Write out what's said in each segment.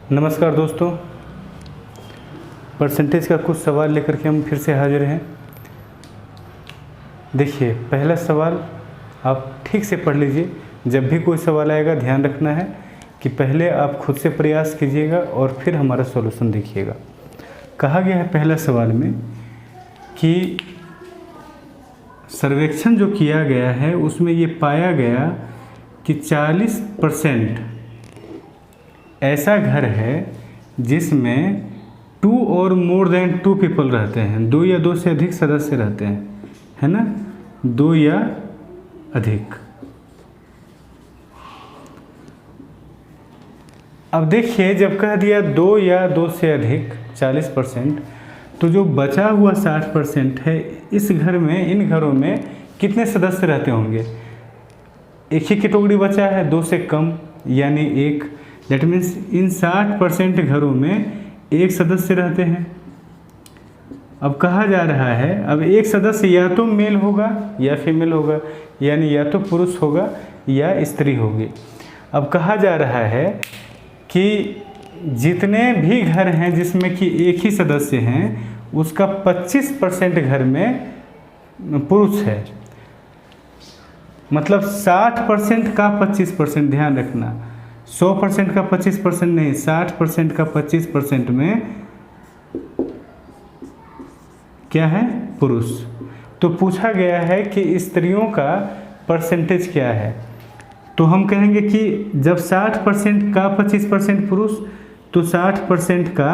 नमस्कार दोस्तों, परसेंटेज का कुछ सवाल लेकर के हम फिर से हाजिर हैं। देखिए, पहला सवाल आप ठीक से पढ़ लीजिए। जब भी कोई सवाल आएगा ध्यान रखना है कि पहले आप खुद से प्रयास कीजिएगा और फिर हमारा सॉल्यूशन देखिएगा। कहा गया है पहला सवाल में कि सर्वेक्षण जो किया गया है उसमें ये पाया गया कि 40% ऐसा घर है जिसमें 2 और मोर देन 2 पीपल रहते हैं, 2 या 2 से अधिक सदस्य रहते हैं, है ना, 2 या अधिक। अब देखिए, जब कह दिया 2 या 2 से अधिक 40%, तो जो बचा हुआ 60% है, इस घर में, इन घरों में कितने सदस्य रहते होंगे? एक ही कैटेगरी बचा है, 2 से कम यानी 1। दैट मीन्स इन 60% घरों में 1 सदस्य रहते हैं। अब कहा जा रहा है, अब एक सदस्य या तो मेल होगा या फीमेल होगा, यानी या तो पुरुष होगा या स्त्री होगी। अब कहा जा रहा है कि जितने भी घर हैं जिसमें कि एक ही सदस्य हैं, उसका 25% घर में पुरुष है। मतलब 60% का 25%, ध्यान रखना, 100% का 25% नहीं, 60% का 25% में क्या है? पुरुष। तो पूछा गया है कि स्त्रियों का परसेंटेज क्या है। तो हम कहेंगे कि जब 60% का 25% पुरुष, तो 60% का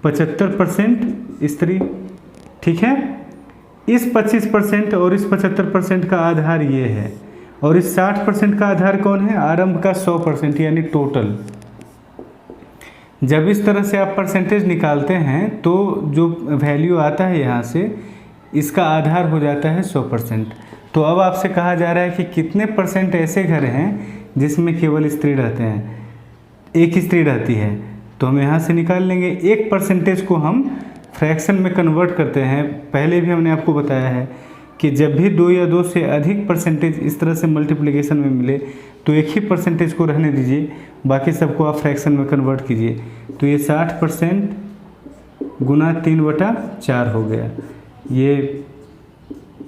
75% स्त्री। ठीक है, इस 25% और इस 75% का आधार ये है, और इस 60% का आधार कौन है? आरंभ का 100% यानी टोटल। जब इस तरह से आप परसेंटेज निकालते हैं तो जो वैल्यू आता है यहाँ से, इसका आधार हो जाता है 100%। तो अब आपसे कहा जा रहा है कि कितने परसेंट ऐसे घर हैं जिसमें केवल स्त्री रहते हैं, एक स्त्री रहती है। तो हम यहाँ से निकाल लेंगे। एक परसेंटेज को हम फ्रैक्शन में कन्वर्ट करते हैं। पहले भी हमने आपको बताया है कि जब भी 2 या 2 से अधिक परसेंटेज इस तरह से मल्टीप्लिकेशन में मिले तो एक ही परसेंटेज को रहने दीजिए, बाकी सबको आप फ्रैक्शन में कन्वर्ट कीजिए। तो ये 60% गुना 3/4 हो गया, ये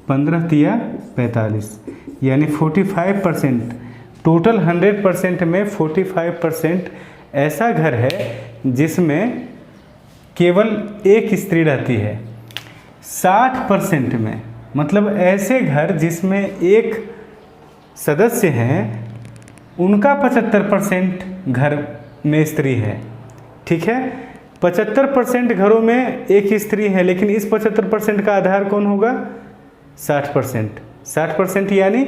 15 तिया 45, यानी 45%। टोटल 100% में 45% ऐसा घर है जिसमें केवल एक स्त्री रहती है। 60% में मतलब ऐसे घर जिसमें एक सदस्य हैं, उनका 75% घर में स्त्री है। ठीक है, 75% घरों में एक स्त्री है, लेकिन इस 75% का आधार कौन होगा? 60%। 60% यानी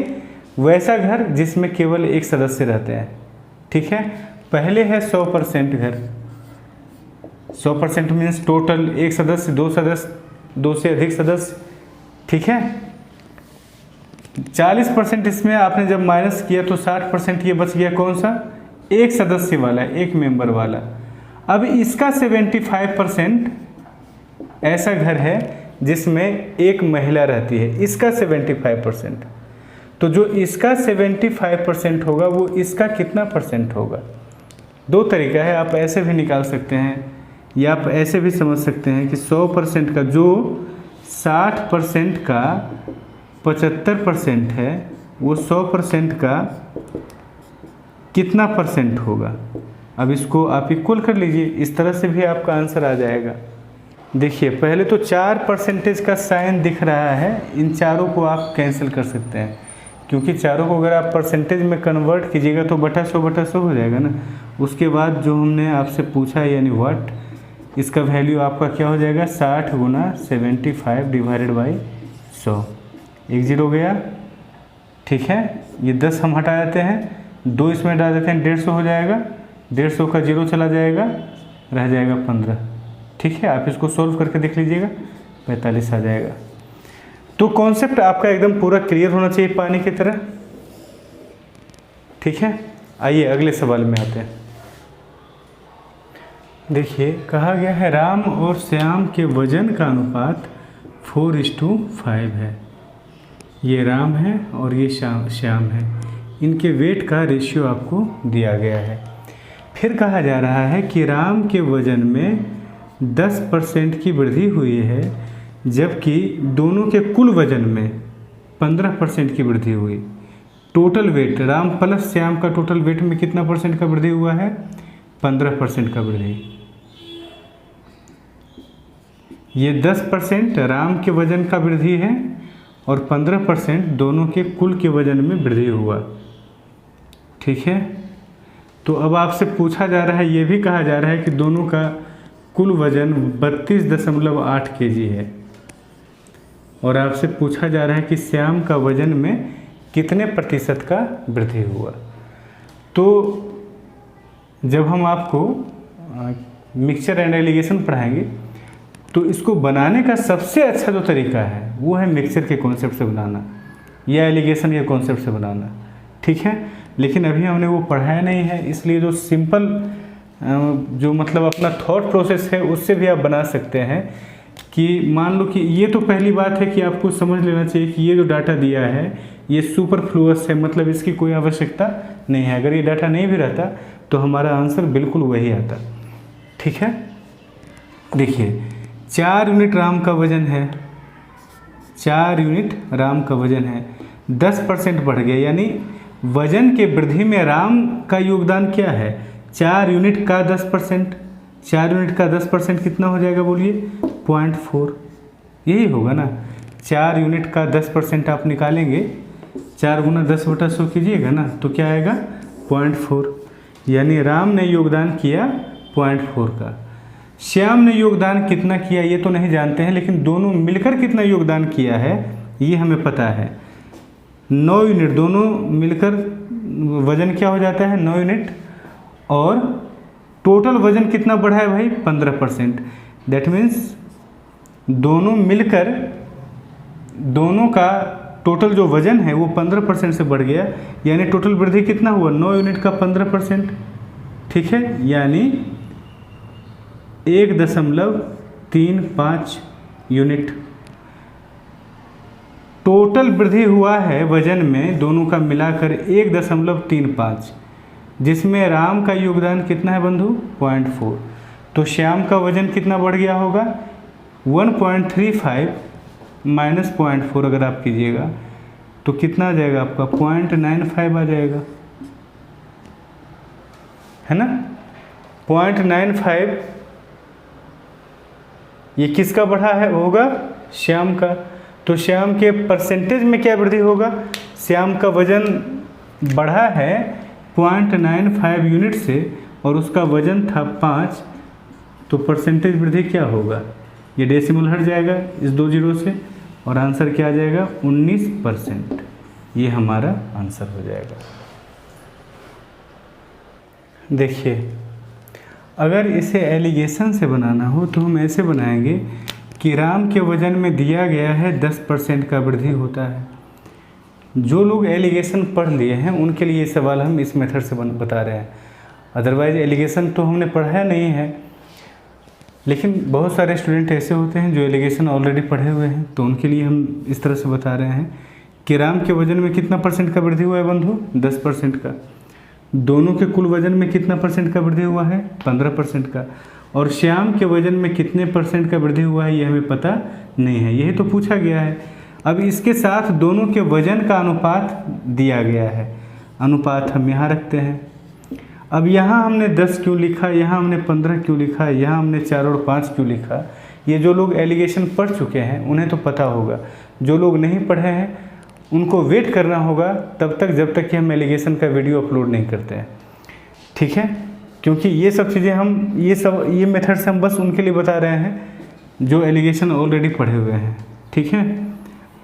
वैसा घर जिसमें केवल एक सदस्य रहते हैं। ठीक है, पहले है 100% घर। 100% मीन्स टोटल एक सदस्य, 2 सदस्य, 2 से अधिक सदस्य। ठीक है, 40% इसमें आपने जब माइनस किया तो 60% ये बच गया, कौन सा? एक सदस्य वाला, एक मेंबर वाला। अब इसका 75% ऐसा घर है जिसमें एक महिला रहती है, इसका 75%। तो जो इसका 75% होगा वो इसका कितना परसेंट होगा? 2 तरीका है, आप ऐसे भी निकाल सकते हैं या आप ऐसे भी समझ सकते हैं कि 100% का जो 60% का 75% है, वो 100% का कितना परसेंट होगा? अब इसको आप इक्वल कर लीजिए, इस तरह से भी आपका आंसर आ जाएगा। देखिए, पहले तो 4% का साइन दिख रहा है, इन चारों को आप कैंसिल कर सकते हैं, क्योंकि चारों को अगर आप परसेंटेज में कन्वर्ट कीजिएगा तो बटा 100 हो जाएगा ना। उसके बाद जो हमने आपसे पूछा यानी व्हाट, इसका वैल्यू आपका क्या हो जाएगा? 60 गुना 75 डिवाइडेड बाई 100। 1 0 गया। ठीक है, ये 10 हम हटा देते हैं, 2 इसमें डाल देते हैं, 150 हो जाएगा। 150 का 0 चला जाएगा, रह जाएगा 15। ठीक है, आप इसको सोल्व करके देख लीजिएगा, 45 आ जाएगा। तो कॉन्सेप्ट आपका एकदम पूरा क्लियर होना चाहिए पानी की तरह। ठीक है, आइए अगले सवाल में आते हैं। देखिए, कहा गया है राम और श्याम के वजन का अनुपात 4:5 है। ये राम है और ये श्याम है। इनके वेट का रेशियो आपको दिया गया है। फिर कहा जा रहा है कि राम के वजन में 10% की वृद्धि हुई है, जबकि दोनों के कुल वजन में 15% की वृद्धि हुई। Total weight Ram plus Shyam का टोटल वेट में कितना परसेंट का वृद्धि हुआ है? 15% का वृद्धि। ये 10% राम के वजन का वृद्धि है और 15% दोनों के कुल के वजन में वृद्धि हुआ। ठीक है, तो अब आपसे पूछा जा रहा है, ये भी कहा जा रहा है कि दोनों का कुल वजन 32.8 kg है और आपसे पूछा जा रहा है कि श्याम का वजन में कितने प्रतिशत का वृद्धि हुआ। तो जब हम आपको मिक्सचर एंड एलिगेशन पढ़ाएंगे तो इसको बनाने का सबसे अच्छा जो तरीका है वो है मिक्सचर के कॉन्सेप्ट से बनाना या एलिगेशन के कॉन्सेप्ट से बनाना। ठीक है, लेकिन अभी हमने वो पढ़ाया नहीं है, इसलिए जो सिंपल जो मतलब अपना थॉट प्रोसेस है उससे भी आप बना सकते हैं। कि मान लो कि ये तो पहली बात है कि आपको समझ लेना चाहिए कि ये जो डाटा दिया है ये सुपरफ्लुअस है, मतलब इसकी कोई आवश्यकता नहीं है। अगर ये डाटा नहीं भी रहता तो हमारा आंसर बिल्कुल वही आता। ठीक है, देखिए 4 यूनिट राम का वजन है, 4 यूनिट राम का वजन है, 10% बढ़ गया, यानी वजन के वृद्धि में राम का योगदान क्या है? 4 यूनिट का 10%। 4 यूनिट का 10% कितना हो जाएगा बोलिए? 0.4। यही होगा ना, 4 यूनिट का 10% आप निकालेंगे, 4 गुना 10/100 कीजिएगा ना, तो क्या आएगा? 0.4। यानी राम ने योगदान किया 0.4 का। श्याम ने योगदान कितना किया ये तो नहीं जानते हैं, लेकिन दोनों मिलकर कितना योगदान किया है ये हमें पता है। 9 यूनिट, दोनों मिलकर वजन क्या हो जाता है? 9 यूनिट। और टोटल वजन कितना बढ़ा है भाई? 15%। दैट मीन्स दोनों मिलकर दोनों का टोटल जो वजन है वो 15% से बढ़ गया, यानी टोटल वृद्धि कितना हुआ? 9 यूनिट का 15%। ठीक है, यानी 1.35 यूनिट टोटल वृद्धि हुआ है वजन में, दोनों का मिलाकर 1.35, जिसमें राम का योगदान कितना है बंधु? 0.4। तो श्याम का वजन कितना बढ़ गया होगा? 1.35 माइनस 0.4 अगर आप कीजिएगा तो कितना आ जाएगा आपका? 0.95 आ जाएगा, है ना। 0.95 ये किसका बढ़ा है? होगा श्याम का। तो श्याम के परसेंटेज में क्या वृद्धि होगा? श्याम का वजन बढ़ा है 0.95 यूनिट से और उसका वजन था 5, तो परसेंटेज वृद्धि क्या होगा? ये डेसिमल हट जाएगा इस 2 जीरो से और आंसर क्या आ जाएगा? 19%। ये हमारा आंसर हो जाएगा। देखिए, अगर इसे एलिगेशन से बनाना हो तो हम ऐसे बनाएंगे कि राम के वजन में दिया गया है 10% का वृद्धि होता है। जो लोग एलिगेशन पढ़ लिए हैं उनके लिए ये सवाल हम इस मेथड से बता रहे हैं, अदरवाइज एलिगेशन तो हमने पढ़ाया नहीं है। लेकिन बहुत सारे स्टूडेंट ऐसे होते हैं जो एलिगेशन ऑलरेडी पढ़े हुए हैं, तो उनके लिए हम इस तरह से बता रहे हैं कि राम के वजन में कितना % का वृद्धि हुआ है बंधु? 10% का। दोनों के कुल वजन में कितना % का वृद्धि हुआ है? 15% का। और श्याम के वजन में कितने % का वृद्धि हुआ है ये हमें पता नहीं है, यही तो पूछा गया है। अब इसके साथ दोनों के वजन का अनुपात दिया गया है, अनुपात हम यहाँ रखते हैं। अब यहाँ हमने 10 क्यों लिखा, यहाँ हमने 15 क्यों लिखा, यहाँ हमने 4 और 5 क्यों लिखा? ये जो लोग एलिगेशन पढ़ चुके हैं उन्हें तो पता होगा, जो लोग नहीं पढ़े हैं उनको वेट करना होगा तब तक जब तक कि हम एलिगेशन का वीडियो अपलोड नहीं करते हैं। ठीक है, क्योंकि ये सब चीज़ें हम ये मेथड से हम बस उनके लिए बता रहे हैं जो एलिगेशन ऑलरेडी पढ़े हुए हैं। ठीक है,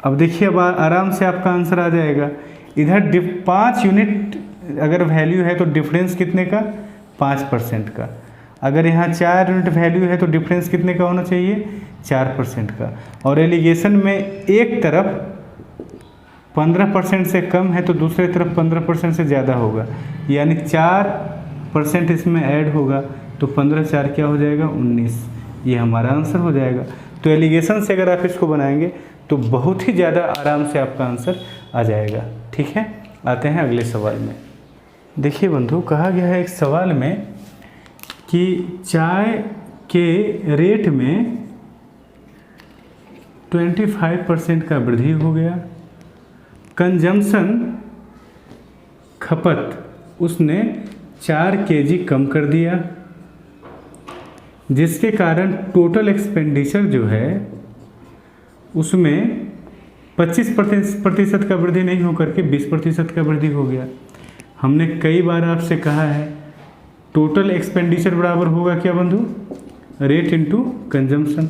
अब देखिए, अब आराम से आपका आंसर आ जाएगा। इधर 5 यूनिट अगर वैल्यू है तो डिफरेंस कितने का? 5% का। अगर यहाँ 4 यूनिट वैल्यू है तो डिफरेंस कितने का होना चाहिए? 4% का। और एलिगेशन में एक तरफ 15% से कम है तो दूसरी तरफ 15% से ज़्यादा होगा, यानी 4% इसमें ऐड होगा, तो 15 4 क्या हो जाएगा? 19। ये हमारा आंसर हो जाएगा। तो एलिगेशन से अगर आप इसको बनाएंगे तो बहुत ही ज़्यादा आराम से आपका आंसर आ जाएगा। ठीक है, आते हैं अगले सवाल में। देखिए बंधु, कहा गया है एक सवाल में कि चाय के रेट में 25% का वृद्धि हो गया, कंजम्पशन खपत उसने 4 kg कम कर दिया, जिसके कारण टोटल एक्सपेंडिचर जो है उसमें 25% का वृद्धि नहीं होकर के 20% का वृद्धि हो गया। हमने कई बार आपसे कहा है टोटल एक्सपेंडिचर बराबर होगा क्या बंधु, रेट इनटू कंजम्पशन।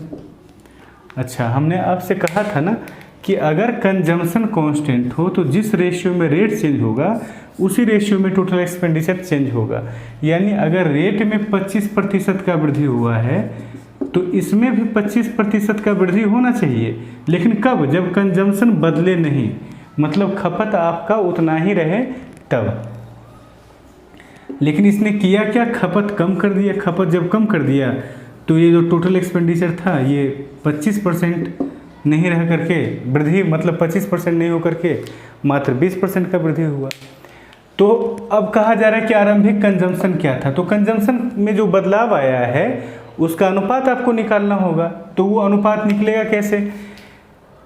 अच्छा, हमने आपसे कहा था ना कि अगर कंजम्पशन कांस्टेंट हो तो जिस रेशियो में रेट चेंज होगा उसी रेशियो में टोटल एक्सपेंडिचर चेंज होगा। यानी अगर रेट में 25% का वृद्धि हुआ है तो इसमें भी 25% का वृद्धि होना चाहिए, लेकिन कब, जब कंजम्पशन बदले नहीं, मतलब खपत आपका उतना ही रहे तब। लेकिन इसने किया क्या, खपत कम कर दिया। खपत जब कम कर दिया तो ये जो टोटल एक्सपेंडिचर था ये 25% नहीं रह करके वृद्धि, मतलब 25% नहीं होकर के मात्र 20% का वृद्धि हुआ। तो अब कहा जा रहा है कि आरंभिक कंजम्पशन क्या था, तो कंजम्पशन में जो बदलाव आया है उसका अनुपात आपको निकालना होगा। तो वो अनुपात निकलेगा कैसे,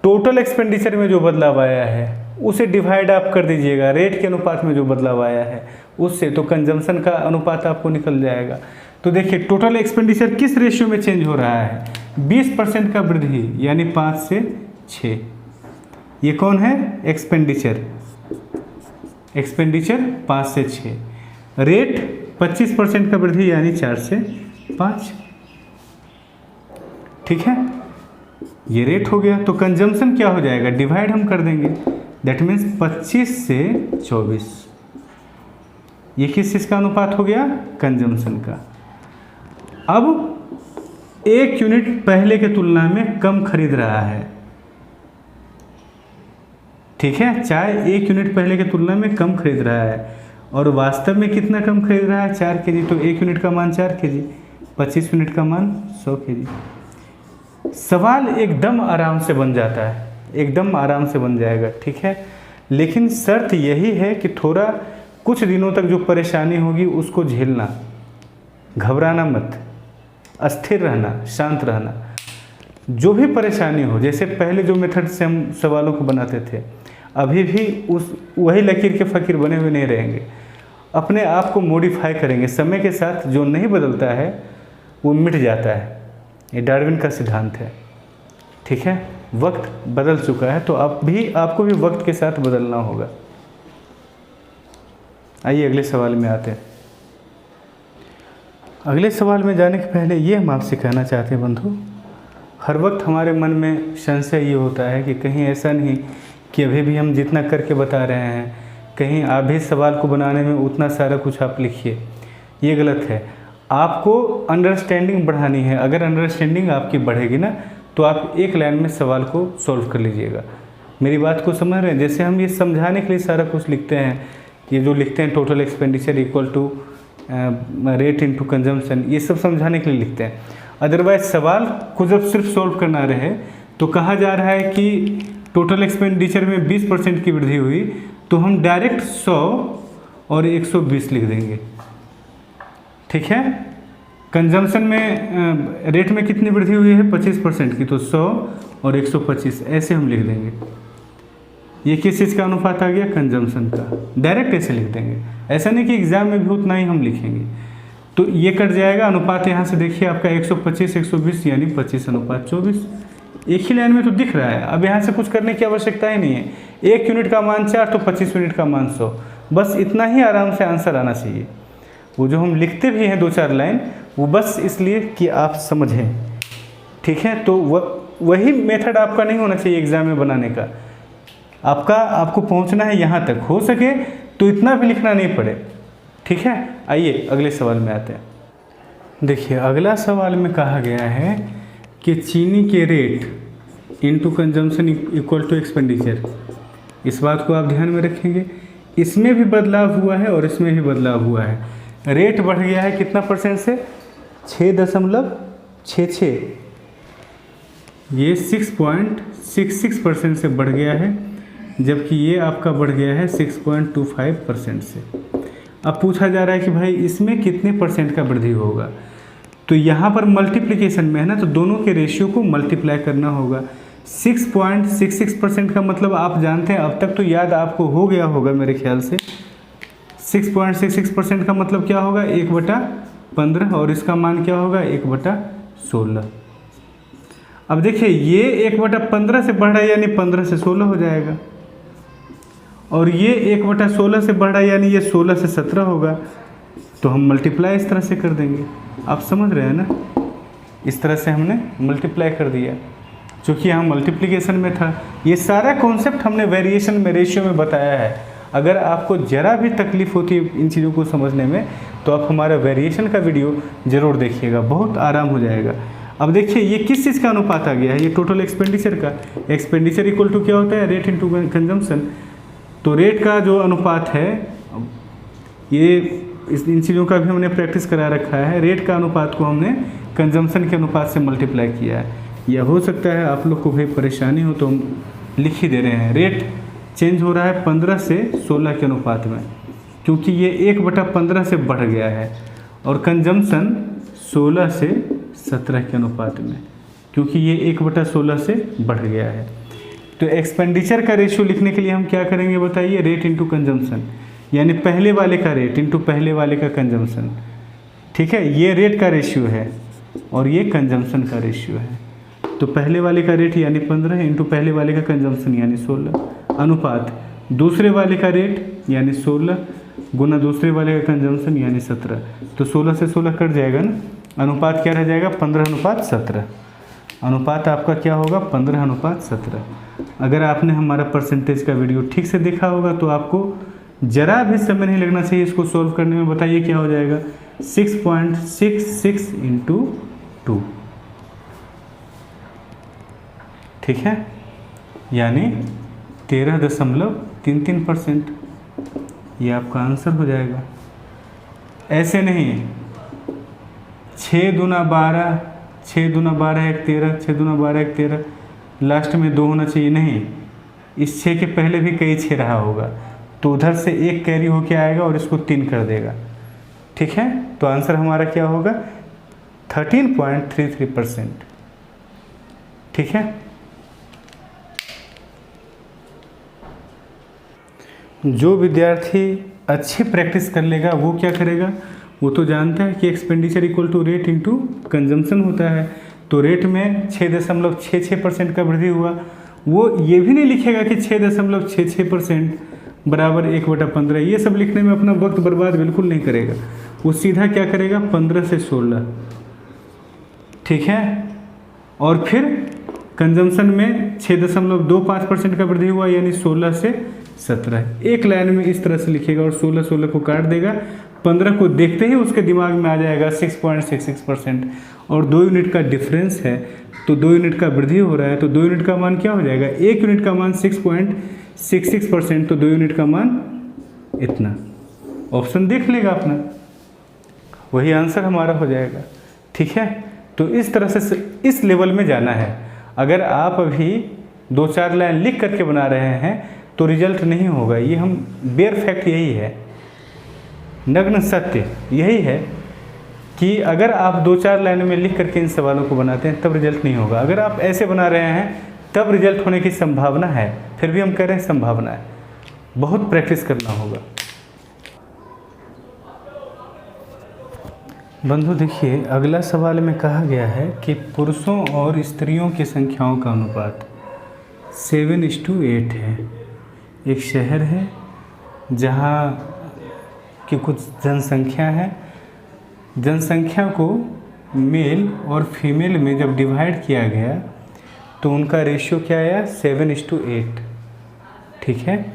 टोटल एक्सपेंडिचर में जो बदलाव आया है उसे डिवाइड आप कर दीजिएगा रेट के अनुपात में जो बदलाव आया है उससे, तो कंजम्पशन का अनुपात आपको निकल जाएगा। तो देखिए टोटल एक्सपेंडिचर किस रेशियो में चेंज हो रहा है, 20% का वृद्धि यानी 5 से 6। ये कौन है, एक्सपेंडिचर 5 से 6, रेट 25% का वृद्धि यानी 4 से 5। ठीक है, ये रेट हो गया। तो कंजम्पशन क्या हो जाएगा, डिवाइड हम कर देंगे, दैट मीन्स 25 से 24। ये किस चीज़ का अनुपात हो गया, कंजम्पशन का। अब 1 यूनिट पहले के तुलना में कम खरीद रहा है। ठीक है, चाय 1 यूनिट पहले के तुलना में कम खरीद रहा है, और वास्तव में कितना कम खरीद रहा है, 4 kg। तो 1 यूनिट का मान 4 kg, 25 यूनिट का मान 100 kg। सवाल एकदम आराम से बन जाता है, एकदम आराम से बन जाएगा। ठीक है, लेकिन शर्त यही है कि थोड़ा कुछ दिनों तक जो परेशानी होगी उसको झेलना, घबराना मत, अस्थिर रहना, शांत रहना। जो भी परेशानी हो, जैसे पहले जो मेथड से हम सवालों को बनाते थे, अभी भी उस वही लकीर के फ़कीर बने हुए नहीं रहेंगे, अपने आप को मॉडिफाई करेंगे। समय के साथ जो नहीं बदलता है वो मिट जाता है, ये डार्विन का सिद्धांत है। ठीक है, वक्त बदल चुका है तो आपको भी वक्त के साथ बदलना होगा। आइए अगले सवाल में आते हैं। अगले सवाल में जाने के पहले ये हम आपसे कहना चाहते हैं बंधु, हर वक्त हमारे मन में संशय ये होता है कि कहीं ऐसा नहीं कि अभी भी हम जितना करके बता रहे हैं, कहीं आप भी सवाल को बनाने में उतना सारा कुछ आप लिखिए। ये गलत है। आपको अंडरस्टैंडिंग बढ़ानी है। अगर अंडरस्टैंडिंग आपकी बढ़ेगी ना तो आप एक लाइन में सवाल को सॉल्व कर लीजिएगा। मेरी बात को समझ रहे हैं। जैसे हम ये समझाने के लिए सारा कुछ लिखते हैं, ये जो लिखते हैं total expenditure equal to rate into consumption, ये सब समझाने के लिए लिखते हैं। अदरवाइज सवाल को जब सिर्फ सॉल्व करना रहे तो कहा जा रहा है कि टोटल एक्सपेंडिचर में 20% की वृद्धि हुई, तो हम डायरेक्ट 100 और 120 लिख देंगे। ठीक है, कंजम्पशन में रेट में कितनी वृद्धि हुई है, 25% की, तो 100 और 125 ऐसे हम लिख देंगे। ये किस चीज़ का अनुपात आ गया, कंजम्पशन का। डायरेक्ट ऐसे लिख देंगे, ऐसा नहीं कि एग्जाम में भी उतना ही हम लिखेंगे। तो ये कट जाएगा, अनुपात यहाँ से देखिए आपका 125 120 यानी 25:24। एक ही लाइन में तो दिख रहा है। अब यहाँ से कुछ करने की आवश्यकता ही नहीं है। 1 यूनिट का मान 4 तो 25 यूनिट का मान 100, बस इतना ही आराम से आंसर आना चाहिए। वो जो हम लिखते भी हैं 2-4 लाइन, वो बस इसलिए कि आप समझें। ठीक है, तो वही मेथड आपका नहीं होना चाहिए एग्जाम में बनाने का। आपको पहुंचना है यहाँ तक, हो सके तो इतना भी लिखना नहीं पड़े। ठीक है, आइए अगले सवाल में आते हैं। देखिए अगला सवाल में कहा गया है कि चीनी के rate into consumption equal to expenditure. इस बात को आप ध्यान में रखेंगे। इसमें भी बदलाव हुआ है और इसमें भी बदलाव हुआ है। रेट बढ़ गया है कितना परसेंट से, 6.66। ये 6.66% से बढ़ गया है, जबकि ये आपका बढ़ गया है 6.25% से। अब पूछा जा रहा है कि भाई इसमें कितने परसेंट का वृद्धि होगा, तो यहाँ पर मल्टीप्लिकेशन में है ना, तो दोनों के रेशियो को मल्टीप्लाई करना होगा। 6.66% का मतलब आप जानते हैं, अब तक तो याद आपको हो गया होगा मेरे ख्याल से। 6.66% का मतलब क्या होगा, 1/15, और इसका मान क्या होगा 1/16। अब देखिए ये 1/15 से बढ़ रहा है यानी 15 से 16 हो जाएगा, और ये 1/16 से बढ़ रहा है यानी ये 16 से 17 होगा। तो हम मल्टीप्लाई इस तरह से कर देंगे, आप समझ रहे हैं ना, इस तरह से हमने मल्टीप्लाई कर दिया, क्योंकि यहाँ मल्टीप्लिकेशन में था। ये सारा कॉन्सेप्ट हमने वेरिएशन में, रेशियो में बताया है। अगर आपको ज़रा भी तकलीफ़ होती है इन चीज़ों को समझने में, तो आप हमारा वेरिएशन का वीडियो ज़रूर देखिएगा, बहुत आराम हो जाएगा। अब देखिए ये किस चीज़ का अनुपात आ गया है, ये टोटल एक्सपेंडिचर का। एक्सपेंडिचर इक्वल टू क्या होता है, रेट इनटू कंजम्पशन। तो रेट का जो अनुपात है, ये इन चीज़ों का भी हमने प्रैक्टिस करा रखा है। रेट का अनुपात को हमने कंजम्पशन के अनुपात से मल्टीप्लाई किया है। या हो सकता है आप लोग को भाई परेशानी हो तो हम लिख ही दे रहे हैं। रेट चेंज हो रहा है 15 से 16 के अनुपात में, क्योंकि ये 1/15 से बढ़ गया है, और कंजम्पशन 16 से 17 के अनुपात में, क्योंकि ये 1/16 से बढ़ गया है। तो एक्सपेंडिचर का रेशियो लिखने के लिए हम क्या करेंगे बताइए, रेट इंटू कंजम्पशन, यानी पहले वाले का रेट इंटू पहले वाले का कंजम्पशन। ठीक है, ये रेट का रेशियो है और ये कंजम्पशन का रेशियो है। तो पहले वाले का रेट यानी 15 इंटू पहले वाले का कंजम्पशन यानी 16, अनुपात दूसरे वाले का रेट यानी 16 गुना दूसरे वाले का कंजम्पशन यानी 17। तो 16 से 16 कट जाएगा ना, अनुपात क्या रह जाएगा, 15:17। अनुपात आपका क्या होगा, 15:17। अगर आपने हमारा परसेंटेज का वीडियो ठीक से देखा होगा तो आपको ज़रा भी समय नहीं लगना चाहिए इसको सॉल्व करने में। बताइए क्या हो जाएगा, 6.66 इंटू 2, ठीक है, यानी 13.33%। ये आपका आंसर हो जाएगा। ऐसे नहीं 6 दूना 12, 6 दूना 12 1 13, 6 दूना 12 1 13, लास्ट में 2 होना चाहिए, नहीं, इस 6 के पहले भी कई 6 रहा होगा, तो उधर से 1 कैरी होके आएगा और इसको 3 कर देगा। ठीक है, तो आंसर हमारा क्या होगा, 13.33%। ठीक है, जो विद्यार्थी अच्छी प्रैक्टिस कर लेगा वो क्या करेगा, वो तो जानता है कि expenditure equal to rate into consumption होता है। तो रेट में 6.66% का वृद्धि हुआ, वो ये भी नहीं लिखेगा कि 6.66% बराबर 1/15। ये सब लिखने में अपना वक्त बर्बाद बिल्कुल नहीं करेगा, वो सीधा क्या करेगा, 15 से 16। ठीक है, और फिर कंजम्पशन में 6.25% का वृद्धि हुआ यानी 16 से 17। एक लाइन में इस तरह से लिखेगा और 16 को काट देगा। 15 को देखते ही उसके दिमाग में आ जाएगा 6.66%, और 2 यूनिट का डिफरेंस है, तो 2 यूनिट का वृद्धि हो रहा है, तो 2 यूनिट का मान क्या हो जाएगा, 1 यूनिट का मान 6.66%, तो 2 यूनिट का मान इतना। ऑप्शन देख लेगा अपना, वही आंसर हमारा हो जाएगा। ठीक है, तो इस तरह से इस लेवल में जाना है। अगर आप अभी 2-4 लाइन लिख करके बना रहे हैं तो रिजल्ट नहीं होगा। ये हम बेयर फैक्ट यही है, नग्न सत्य यही है कि अगर आप 2-4 लाइन में लिख करके इन सवालों को बनाते हैं तब रिजल्ट नहीं होगा। अगर आप ऐसे बना रहे हैं तब रिजल्ट होने की संभावना है, फिर भी हम कह रहे हैं संभावना है, बहुत प्रैक्टिस करना होगा। बंधु देखिए, अगला सवाल में कहा गया है कि पुरुषों और स्त्रियों की संख्याओं का अनुपात 7:8 है। एक शहर है जहाँ की कुछ जनसंख्या है, जनसंख्या को मेल और फीमेल में जब डिवाइड किया गया तो उनका रेशियो क्या आया, 7:8। ठीक है,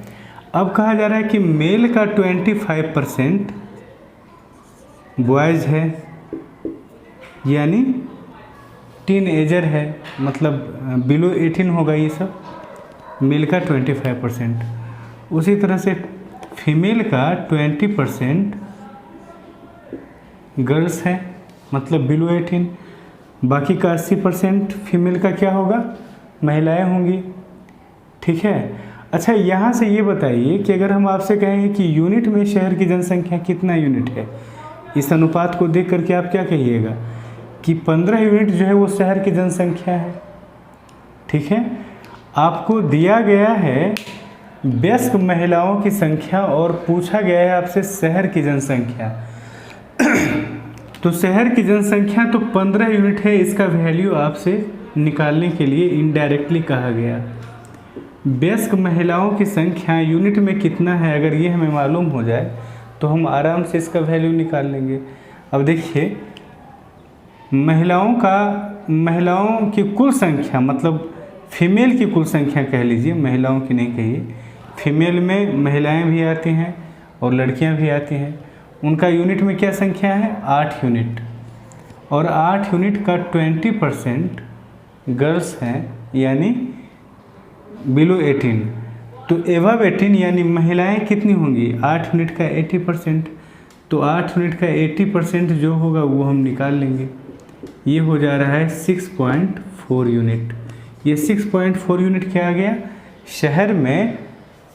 अब कहा जा रहा है कि मेल का 25% बॉयज़ है, यानी टीनएजर है, मतलब बिलो 18 होगा ये सब, मेल का 25%। उसी तरह से फीमेल का 20% गर्ल्स हैं, मतलब बिलो 18। बाकी का 80% फीमेल का क्या होगा, महिलाएं होंगी। ठीक है, अच्छा, यहाँ से ये बताइए कि अगर हम आपसे कहें कि यूनिट में शहर की जनसंख्या कितना यूनिट है, इस अनुपात को देख करके आप क्या कहिएगा कि 15 यूनिट जो है वो शहर की जनसंख्या है। ठीक है, आपको दिया गया है वयस्क महिलाओं की संख्या और पूछा गया है आपसे शहर की जनसंख्या। तो शहर की जनसंख्या तो 15 यूनिट है, इसका वैल्यू आपसे निकालने के लिए इनडायरेक्टली कहा गया। वयस्क महिलाओं की संख्या यूनिट में कितना है, अगर ये हमें मालूम हो जाए तो हम आराम से इसका वैल्यू निकाल लेंगे। अब देखिए, महिलाओं की कुल संख्या, मतलब फीमेल की कुल संख्या कह लीजिए, महिलाओं की नहीं कहिए, फीमेल में महिलाएं भी आती हैं और लड़कियां भी आती हैं। उनका यूनिट में क्या संख्या है, 8 यूनिट, और 8 यूनिट का 20% गर्ल्स हैं, यानी बिलो 18। तो एवब 18 यानी महिलाएं कितनी होंगी, 8 यूनिट का 80%। तो 8 यूनिट का 80% जो होगा वो हम निकाल लेंगे। ये हो जा रहा है 6.4 यूनिट। ये 6.4 यूनिट क्या आ गया, शहर में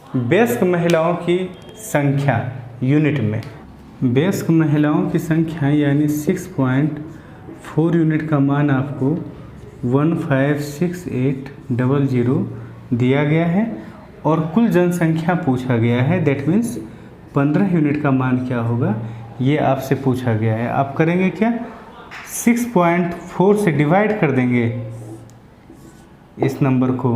वयस्क महिलाओं की संख्या यूनिट में, वयस्क महिलाओं की संख्या यानी 6.4 यूनिट का मान आपको 156800 दिया गया है और कुल जनसंख्या पूछा गया है। दैट मीन्स 15 यूनिट का मान क्या होगा, ये आपसे पूछा गया है। आप करेंगे क्या, 6.4 से डिवाइड कर देंगे इस नंबर को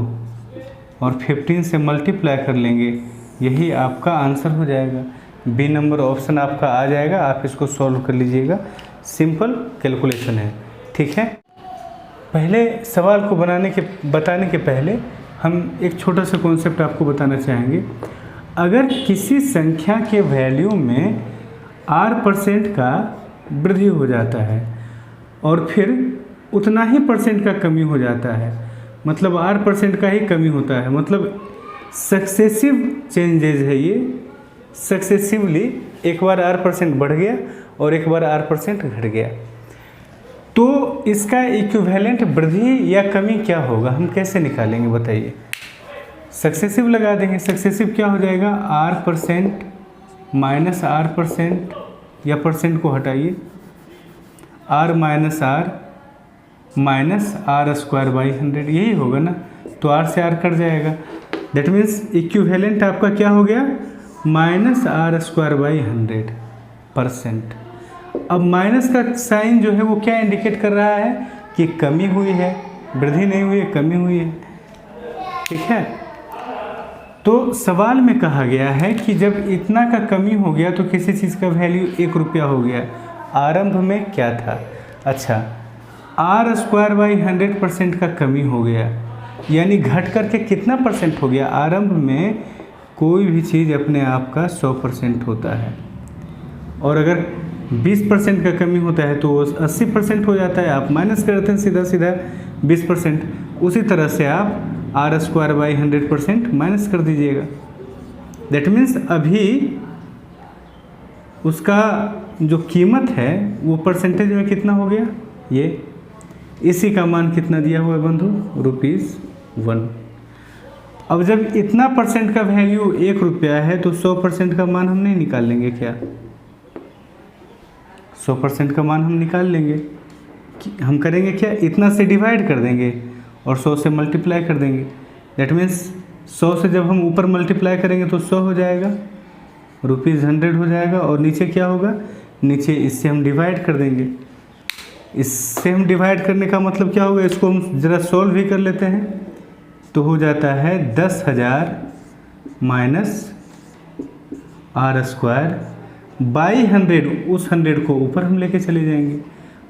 और 15 से मल्टीप्लाई कर लेंगे, यही आपका आंसर हो जाएगा। बी नंबर ऑप्शन आपका आ जाएगा, आप इसको सॉल्व कर लीजिएगा। सिंपल कैलकुलेशन है। ठीक है, पहले सवाल को बताने के पहले हम एक छोटा सा कॉन्सेप्ट आपको बताना चाहेंगे। अगर किसी संख्या के वैल्यू में r% का वृद्धि हो जाता है और फिर उतना ही परसेंट का कमी हो जाता है, मतलब r% का ही कमी होता है, मतलब सक्सेसिव चेंजेज है ये, सक्सेसिवली एक बार r% बढ़ गया और एक बार r% घट गया, तो इसका इक्विवेलेंट वृद्धि या कमी क्या होगा, हम कैसे निकालेंगे बताइए। सक्सेसिव लगा देंगे। सक्सेसिव क्या हो जाएगा, r% माइनस r%, या परसेंट को हटाइए, r minus r minus r²/100, यही होगा ना। तो r से r कट जाएगा। दैट मीन्स इक्विवेलेंट आपका क्या हो गया, माइनस r²/100%। अब माइनस का साइन जो है वो क्या इंडिकेट कर रहा है कि कमी हुई है, वृद्धि नहीं हुई है, कमी हुई है। ठीक है, तो सवाल में कहा गया है कि जब इतना का कमी हो गया तो किसी चीज़ का वैल्यू 1 रुपया हो गया, आरंभ में क्या था। अच्छा, r²/100% का कमी हो गया, यानी घट करके कितना परसेंट हो गया। आरंभ में कोई भी चीज़ अपने आप का 100% होता है, और अगर 20% का कमी होता है तो वो 80% हो जाता है। आप माइनस करते हैं सीधा सीधा 20%, उसी तरह से आप r²/100% माइनस कर दीजिएगा। दैट मीन्स अभी उसका जो कीमत है वो परसेंटेज में कितना हो गया, ये इसी का मान कितना दिया हुआ है बंधु, ₹1। अब जब इतना परसेंट का वैल्यू 1 रुपया है तो 100% का मान हम नहीं निकाल लेंगे क्या, 100% का मान हम निकाल लेंगे। हम करेंगे क्या, इतना से डिवाइड कर देंगे और 100 से मल्टीप्लाई कर देंगे। दैट मीन्स 100 से जब हम ऊपर मल्टीप्लाई करेंगे तो 100 हो जाएगा, ₹100 हो जाएगा, और नीचे क्या होगा, नीचे इससे हम डिवाइड कर देंगे। इससे हम डिवाइड करने का मतलब क्या होगा, इसको हम ज़रा सॉल्व भी कर लेते हैं। तो हो जाता है 10,000 माइनस r²/100। उस 100 को ऊपर हम लेके चले जाएंगे,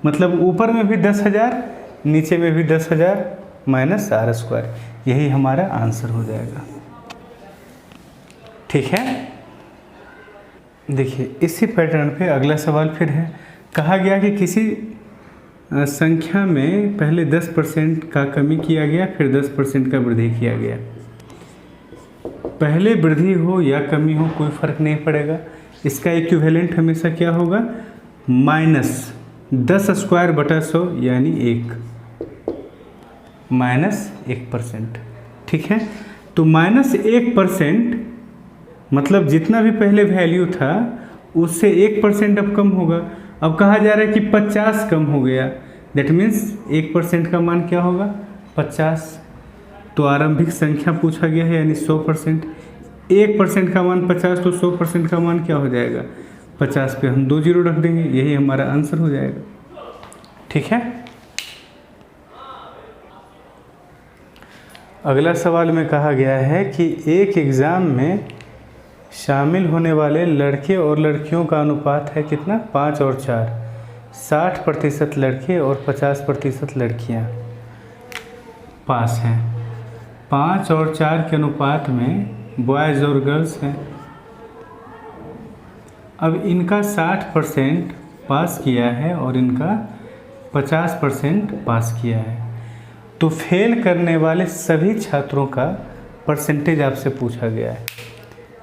मतलब ऊपर में भी 10,000, नीचे में भी 10,000 माइनस r², यही हमारा आंसर हो जाएगा। ठीक है, देखिए इसी पैटर्न पे अगला सवाल फिर है। कहा गया कि किसी संख्या में पहले 10% का कमी किया गया, फिर 10% का वृद्धि किया गया। पहले वृद्धि हो या कमी हो कोई फर्क नहीं पड़ेगा, इसका इक्विवेलेंट हमेशा क्या होगा, माइनस 10²/100 यानी 1, माइनस 1%। ठीक है, तो -1% मतलब जितना भी पहले वैल्यू था उससे 1% अब कम होगा। अब कहा जा रहा है कि 50 कम हो गया, दैट मीन्स 1% का मान क्या होगा 50। तो आरंभिक संख्या पूछा गया है यानी 100%। 1% का मान 50 तो 100% का मान क्या हो जाएगा 50 पे हम 2 जीरो रख देंगे, यही हमारा आंसर हो जाएगा। ठीक है। अगला सवाल में कहा गया है कि एक एग्ज़ाम में शामिल होने वाले लड़के और लड़कियों का अनुपात है कितना 5 और 4, 60% लड़के और 50% लड़कियां पास हैं। 5 और 4 के अनुपात में बॉयज़ और गर्ल्स हैं। अब इनका 60% पास किया है और इनका 50% पास किया है, तो फेल करने वाले सभी छात्रों का परसेंटेज आपसे पूछा गया है।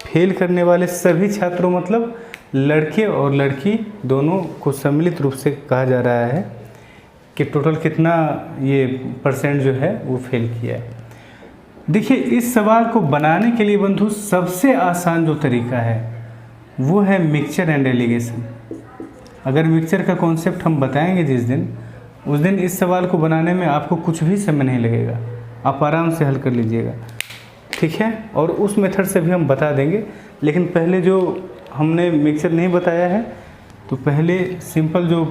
फेल करने वाले सभी छात्रों मतलब लड़के और लड़की दोनों को सम्मिलित रूप से कहा जा रहा है कि टोटल कितना ये परसेंट जो है वो फेल किया है। देखिए, इस सवाल को बनाने के लिए बंधु सबसे आसान जो तरीका है वो है मिक्सचर एंड एलिगेशन। अगर मिक्सचर का कॉन्सेप्ट हम बताएंगे जिस दिन, उस दिन इस सवाल को बनाने में आपको कुछ भी समय नहीं लगेगा, आप आराम से हल कर लीजिएगा। ठीक है, और उस मेथड से भी हम बता देंगे, लेकिन पहले जो हमने मिक्सचर नहीं बताया है तो पहले सिंपल जो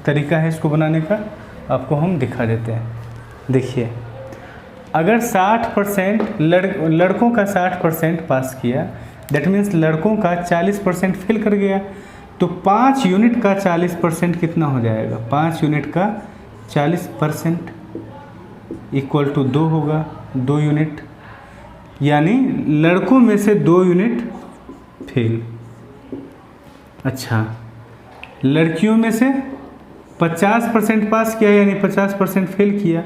तरीका है इसको बनाने का आपको हम दिखा देते हैं। देखिए, अगर 60% लड़कों का 60% पास किया, दैट मीन्स लड़कों का 40% फेल कर गया, तो 5 यूनिट का 40% कितना हो जाएगा 5 यूनिट का 40% इक्वल टू 2 होगा, 2 यूनिट, यानी लड़कों में से 2 यूनिट फेल। अच्छा, लड़कियों में से 50% पास किया यानी 50% फेल किया,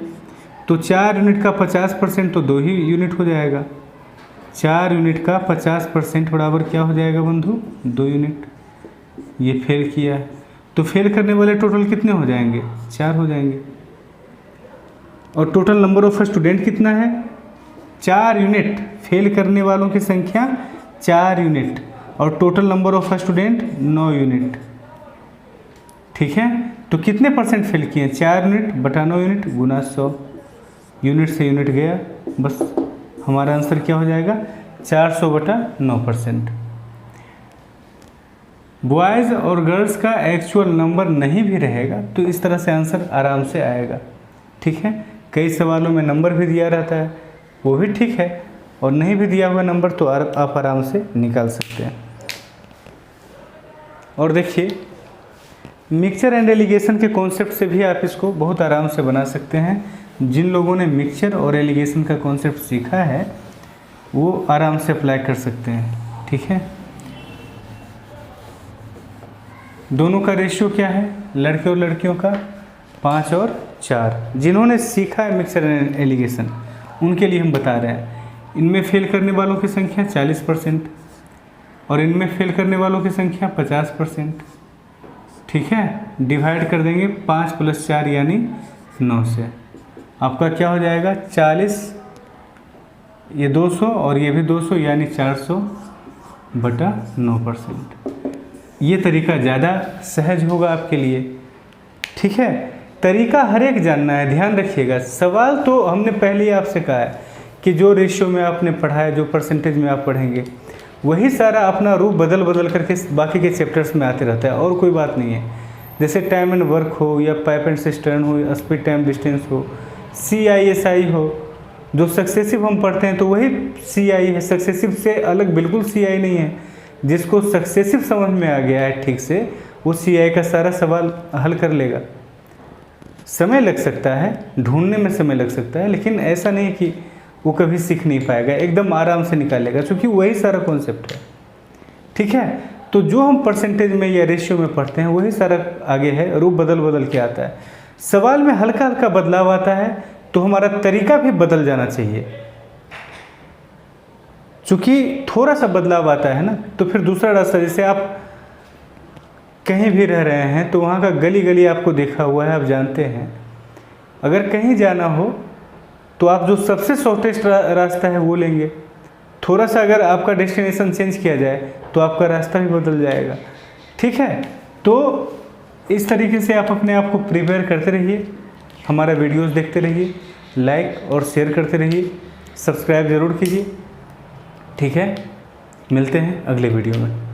तो 4 यूनिट का 50% तो 2 ही यूनिट हो जाएगा। 4 यूनिट का 50% बराबर क्या हो जाएगा बंधु 2 यूनिट। ये फेल किया है, तो फेल करने वाले टोटल कितने हो जाएंगे 4 हो जाएंगे। और टोटल नंबर ऑफ स्टूडेंट कितना है 4 यूनिट। फेल करने वालों की संख्या 4 यूनिट और total number of student 9 unit. ठीक है, तो कितने परसेंट फेल किए 4 यूनिट बटा 9 यूनिट गुना 100, यूनिट से यूनिट गया, बस हमारा आंसर क्या हो जाएगा 400 बटा 9%। बॉयज़ और गर्ल्स का एक्चुअल नंबर नहीं भी रहेगा तो इस तरह से आंसर आराम से आएगा। ठीक है, कई सवालों में नंबर भी दिया रहता है वो भी ठीक है, और नहीं भी दिया हुआ नंबर तो आप आराम से निकाल सकते हैं। और देखिए, मिक्सचर एंड एलिगेशन के कॉन्सेप्ट से भी आप इसको बहुत आराम से बना सकते हैं। जिन लोगों ने मिक्सचर और एलिगेशन का कॉन्सेप्ट सीखा है वो आराम से अप्लाई कर सकते हैं। ठीक है, दोनों का रेशियो क्या है लड़के और लड़कियों का 5 और 4। जिन्होंने सीखा है मिक्सचर एंड एलिगेशन उनके लिए हम बता रहे हैं। इनमें फेल करने वालों की संख्या 40% और इनमें फेल करने वालों की संख्या 50%। ठीक है, डिवाइड कर देंगे 5 + 4 यानी 9 से। आपका क्या हो जाएगा 40, ये 200 और ये भी 200 यानी 400 बटा 9%। ये तरीका ज़्यादा सहज होगा आपके लिए। ठीक है, तरीका हर एक जानना है, ध्यान रखिएगा। सवाल तो हमने पहले ही आपसे कहा है कि जो रेशियो में आपने पढ़ा है, जो परसेंटेज में आप पढ़ेंगे, वही सारा अपना रूप बदल बदल करके बाकी के चैप्टर्स में आते रहता है, और कोई बात नहीं है। जैसे टाइम एंड वर्क हो या पाइप एंड सिस्टर्न हो, स्पीड टाइम डिस्टेंस हो, CISI हो, जो सक्सेसिव हम पढ़ते हैं तो वही CI है। सक्सेसिव से अलग बिल्कुल CI नहीं है। जिसको सक्सेसिव समझ में आ गया है ठीक से, वो CI का सारा सवाल हल कर लेगा। समय लग सकता है, ढूंढने में समय लग सकता है, लेकिन ऐसा नहीं कि वो कभी सीख नहीं पाएगा, एकदम आराम से निकालेगा, क्योंकि वही सारा कॉन्सेप्ट है। ठीक है, तो जो हम परसेंटेज में या रेशियो में पढ़ते हैं वही सारा आगे है, रूप बदल बदल के आता है। सवाल में हल्का हल्का बदलाव आता है तो हमारा तरीका भी बदल जाना चाहिए। चूँकि थोड़ा सा बदलाव आता है ना, तो फिर दूसरा रास्ता, जैसे आप कहीं भी रह रहे हैं तो वहाँ का गली गली आपको देखा हुआ है, आप जानते हैं। अगर कहीं जाना हो तो आप जो सबसे शॉर्टेस्ट रास्ता है वो लेंगे। थोड़ा सा अगर आपका डेस्टिनेशन चेंज किया जाए तो आपका रास्ता भी बदल जाएगा। ठीक है, तो इस तरीके से आप अपने आप को प्रिपेयर करते रहिए, हमारा वीडियोस देखते रहिए, लाइक और शेयर करते रहिए, सब्सक्राइब ज़रूर कीजिए। ठीक है, मिलते हैं अगले वीडियो में।